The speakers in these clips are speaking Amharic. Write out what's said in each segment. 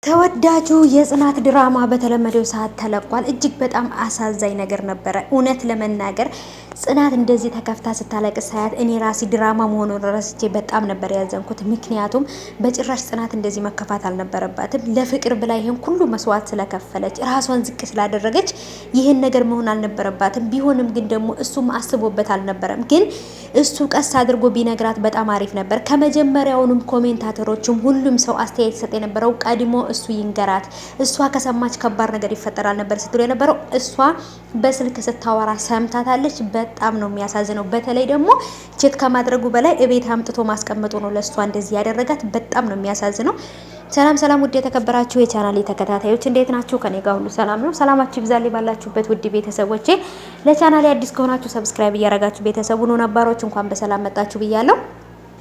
ተወዳጁ የጽናት ድራማ በተለመደው ሰዓት ተለቋል። እጅግ በጣም አሳዛኝ ነገር ነበረ። እውነት ለመናገር ጽናት እንደዚህ ተከፍታ ስታለቅስ ሳያት እኔ ራሴ ድራማ መሆኑን ረስቼ በጣም ነበር ያዘንኩት። ምክንያቱም በጭራሽ ጽናት እንደዚህ መከፋት አልነበረባትም። ለፍቅር ብላ ይሄን ሁሉ መስዋዕት ስለከፈለች ራሷን ዝቅ ስላደረገች ይህን ነገር መሆን አልነበረባትም። ቢሆንም ግን ደግሞ እሱም አስቦበት አልነበረም። ግን እሱ ቀስ አድርጎ ቢነግራት በጣም አሪፍ ነበር። ከመጀመሪያውንም ኮሜንታተሮችም ሁሉም ሰው አስተያየት ሰጥ የነበረው ቀድሞ እሱ ይንገራት፣ እሷ ከሰማች ከባድ ነገር ይፈጠራል ነበር ስትሉ የነበረው። እሷ በስልክ ስታወራ ሰምታታለች። በጣም ነው የሚያሳዝነው። በተለይ ደግሞ ቼት ከማድረጉ በላይ እቤት አምጥቶ ማስቀመጡ ነው ለእሷ እንደዚህ ያደረጋት። በጣም ነው የሚያሳዝነው። ሰላም ሰላም፣ ውድ የተከበራችሁ የቻናሌ ተከታታዮች እንዴት ናችሁ? ከኔ ጋር ሁሉ ሰላም ነው። ሰላማችሁ ይብዛልኝ ባላችሁበት ውድ ቤተሰቦቼ። ለቻናሌ አዲስ ከሆናችሁ ሰብስክራይብ እያረጋችሁ ቤተሰቡ ነው። ነባሮች እንኳን በሰላም መጣችሁ ብያለሁ።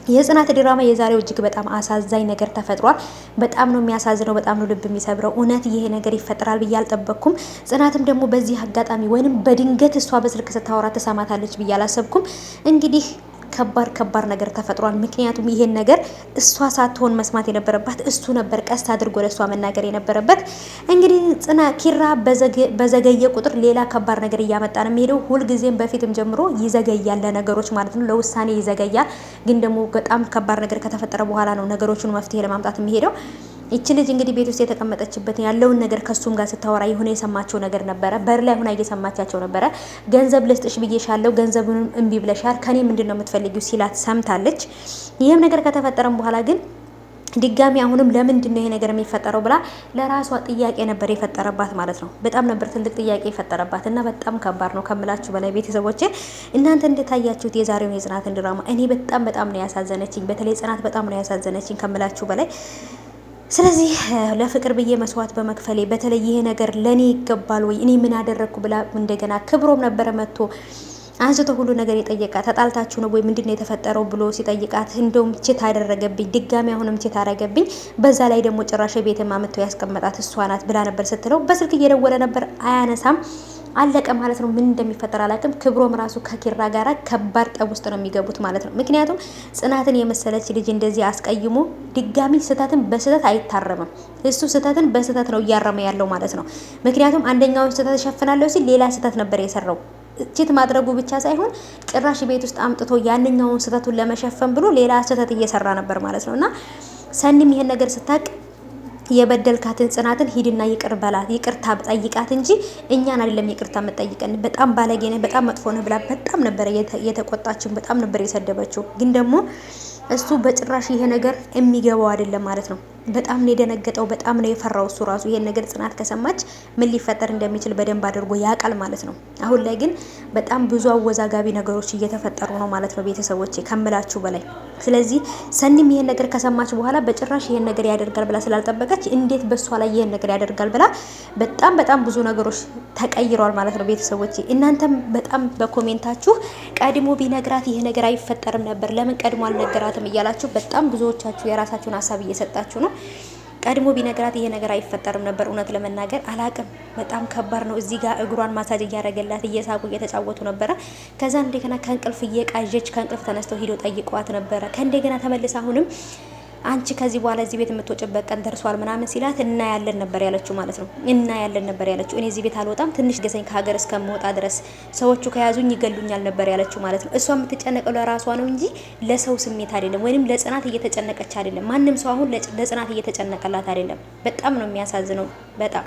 የጽናት ድራማ የዛሬው እጅግ በጣም አሳዛኝ ነገር ተፈጥሯል። በጣም ነው የሚያሳዝነው። በጣም ነው ልብ የሚሰብረው። እውነት ይሄ ነገር ይፈጠራል ብዬ አልጠበቅኩም። ጽናትም ደግሞ በዚህ አጋጣሚ ወይንም በድንገት እሷ በስልክ ስታወራ ተሰማታለች ብዬ አላሰብኩም። እንግዲህ ከባድ ነገር ተፈጥሯል። ምክንያቱም ይሄን ነገር እሷ ሳትሆን መስማት የነበረባት እሱ ነበር፣ ቀስ አድርጎ ለእሷ መናገር የነበረበት። እንግዲህ ኪራ በዘገየ ቁጥር ሌላ ከባድ ነገር እያመጣ ነው የሚሄደው። ሁልጊዜም በፊትም ጀምሮ ይዘገያል ለነገሮች ማለት ነው፣ ለውሳኔ ይዘገያል። ግን ደግሞ በጣም ከባድ ነገር ከተፈጠረ በኋላ ነው ነገሮቹን መፍትሄ ለማምጣት የሚሄደው። ይቺ ልጅ እንግዲህ ቤት ውስጥ የተቀመጠችበት ያለውን ነገር ከሱም ጋር ስታወራ የሆነ የሰማቸው ነገር ነበረ። በር ላይ ሆና እየሰማቻቸው ነበረ። ገንዘብ ልስጥሽ ብዬሻለሁ፣ ገንዘቡንም እምቢ ብለሻል፣ ከኔ ምንድነው የምትፈልጊው ሲላት ሰምታለች። ይህም ነገር ከተፈጠረም በኋላ ግን ድጋሚ አሁንም ለምንድን ነው ይሄ ነገር የሚፈጠረው ብላ ለራሷ ጥያቄ ነበር የፈጠረባት ማለት ነው። በጣም ነበር ትልቅ ጥያቄ የፈጠረባት እና በጣም ከባድ ነው ከምላችሁ በላይ። ቤተሰቦቼ እናንተ እንደታያችሁት የዛሬውን የጽናትን ድራማ እኔ በጣም ነው ያሳዘነችኝ። በተለይ ጽናት በጣም ነው ያሳዘነችኝ ከምላችሁ በላይ። ስለዚህ ለፍቅር ብዬ መስዋዕት በመክፈሌ በተለይ ይሄ ነገር ለኔ ይገባል ወይ እኔ ምን አደረግኩ ብላ እንደገና ክብሮም ነበረ መጥቶ አንስቶ ሁሉ ነገር የጠየቃት። ተጣልታችሁ ነው ወይ ምንድነው የተፈጠረው ብሎ ሲጠይቃት እንደውም ቼት አደረገብኝ፣ ድጋሚ አሁንም ቼት አደረገብኝ፣ በዛ ላይ ደግሞ ጭራሽ ቤት ማመተው ያስቀመጣት እሷ ናት ብላ ነበር ስትለው፣ በስልክ እየደወለ ነበር አያነሳም። አለቀ ማለት ነው። ምን እንደሚፈጠር አላውቅም። ክብሮም ራሱ ከኪራ ጋራ ከባድ ጠብ ውስጥ ነው የሚገቡት ማለት ነው። ምክንያቱም ጽናትን የመሰለች ልጅ እንደዚህ አስቀይሞ ድጋሚ ስህተትን በስህተት አይታረምም። እሱ ስህተትን በስህተት ነው እያረመ ያለው ማለት ነው። ምክንያቱም አንደኛውን ስህተት እሸፍናለሁ ሲል ሌላ ስህተት ነበር የሰራው። ቺት ማድረጉ ብቻ ሳይሆን ጭራሽ ቤት ውስጥ አምጥቶ ያንኛውን ስህተቱን ለመሸፈን ብሎ ሌላ ስህተት እየሰራ ነበር ማለት ነው። እና ሰኒም ይሄን ነገር ስታቅ የበደልካትን ጽናትን ሂድና ይቅር በላት፣ ይቅርታ ጠይቃት እንጂ እኛን አይደለም ይቅርታ መጠይቀን፣ በጣም ባለጌ ነህ፣ በጣም መጥፎ ነህ ብላ በጣም ነበር የተቆጣችን፣ በጣም ነበር የሰደበችው። ግን ደግሞ እሱ በጭራሽ ይሄ ነገር የሚገባው አይደለም ማለት ነው። በጣም ነው የደነገጠው፣ በጣም ነው የፈራው እሱ ራሱ። ይሄን ነገር ጽናት ከሰማች ምን ሊፈጠር እንደሚችል በደንብ አድርጎ ያውቃል ማለት ነው። አሁን ላይ ግን በጣም ብዙ አወዛጋቢ ነገሮች እየተፈጠሩ ነው ማለት ነው ቤተሰቦቼ ከምላችሁ በላይ። ስለዚህ ሰኒም ይሄን ነገር ከሰማች በኋላ በጭራሽ ይሄን ነገር ያደርጋል ብላ ስላልጠበቀች እንዴት በሷ ላይ ይሄን ነገር ያደርጋል ብላ በጣም ብዙ ነገሮች ተቀይረዋል ማለት ነው ቤተሰቦቼ። እናንተም በጣም በኮሜንታችሁ ቀድሞ ቢነግራት ይሄ ነገር አይፈጠርም ነበር፣ ለምን ቀድሞ አልነገራትም እያላችሁ በጣም ብዙዎቻችሁ የራሳችሁን ሀሳብ እየሰጣችሁ ነው። ቀድሞ ቢነግራት ይሄ ነገር አይፈጠርም ነበር። እውነት ለመናገር አላቅም፣ በጣም ከባድ ነው። እዚህ ጋር እግሯን ማሳጅ እያደረገላት እየሳቁ እየተጫወቱ ነበረ። ከዛ እንደገና ከእንቅልፍ እየቃዠች ከእንቅልፍ ተነስተው ሄደው ጠይቀዋት ነበረ። ከእንደገና ተመልሳ አሁንም አንቺ ከዚህ በኋላ እዚህ ቤት የምትወጭበት ቀን ደርሷል ምናምን ሲላት እናያለን ነበር ያለችው ማለት ነው። እናያለን ነበር ያለችው። እኔ እዚህ ቤት አልወጣም፣ ትንሽ ገዘኝ ከሀገር እስከምወጣ ድረስ ሰዎቹ ከያዙኝ ይገሉኛል ነበር ያለችው ማለት ነው። እሷ የምትጨነቀው ለራሷ ነው እንጂ ለሰው ስሜት አይደለም፣ ወይንም ለጽናት እየተጨነቀች አይደለም። ማንም ሰው አሁን ለጽናት እየተጨነቀላት አይደለም። በጣም ነው የሚያሳዝነው በጣም